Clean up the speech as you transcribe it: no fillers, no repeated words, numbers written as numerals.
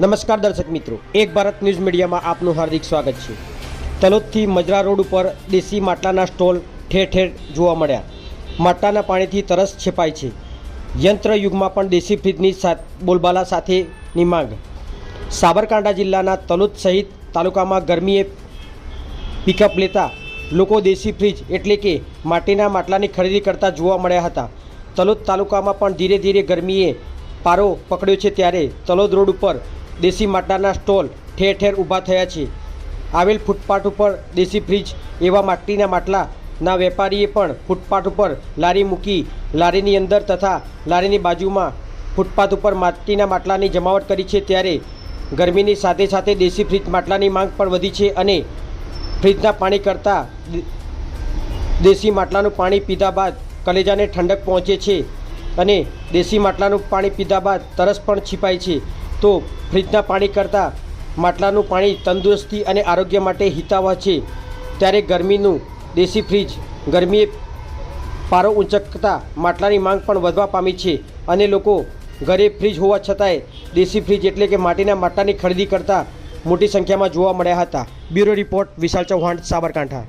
નમસ્કાર દર્શક મિત્રો, એક ભારત ન્યૂઝ મીડિયામાં આપનું હાર્દિક સ્વાગત છે। તલોદથી મજરા રોડ ઉપર દેશી માટલાના સ્ટોલ ઠેર ઠેર જોવા મળ્યા। માટલાના પાણીથી તરસ છેપાય છે। યંત્ર યુગમાં પણ દેશી ફ્રીજની બોલબાલા સાથેની માંગ। સાબરકાંઠા જિલ્લાના તલોદ સહિત તાલુકામાં ગરમીએ પિકઅપ લેતા લોકો દેશી ફ્રીજ એટલે કે માટીના માટલાની ખરીદી કરતા જોવા મળ્યા હતા। તલોદ તાલુકામાં પણ ધીરે ધીરે ગરમીએ પારો પકડ્યો છે, ત્યારે તલોદ રોડ ઉપર દેશી માટલાના સ્ટોલ ઠેર ઠેર ઊભા થયા છે। આવેલ ફૂટપાથ ઉપર દેશી ફ્રીજ એવા માટીના માટલાના વેપારીએ પણ ફૂટપાથ ઉપર લારી મૂકી લારીની અંદર તથા લારીની બાજુમાં ફૂટપાથ ઉપર માટીના માટલાની જમાવટ કરી છે। ત્યારે ગરમીની સાથે સાથે દેશી ફ્રીજ માટલાની માંગ પણ વધી છે અને ફ્રીજના પાણી કરતાં દેશી માટલાનું પાણી પીધા બાદ કલેજાને ઠંડક પહોંચે છે અને દેશી માટલાનું પાણી પીધા બાદ તરસ પણ છીપાય છે। તો ફ્રીજના પાણી કરતાં માટલાનું પાણી તંદુરસ્તી અને આરોગ્ય માટે હિતાવહ છે। ત્યારે ગરમીનું દેશી ફ્રીજ ગરમીએ પારો ઊંચકતા માટલાની માંગ પણ વધવા પામી છે અને લોકો ઘરે ફ્રીજ હોવા છતાંય દેશી ફ્રીજ એટલે કે માટીના માટલાની ખરીદી કરતા મોટી સંખ્યામાં જોવા મળ્યા હતા। બ્યુરો રિપોર્ટ વિશાલ ચૌહાણ, સાબરકાંઠા।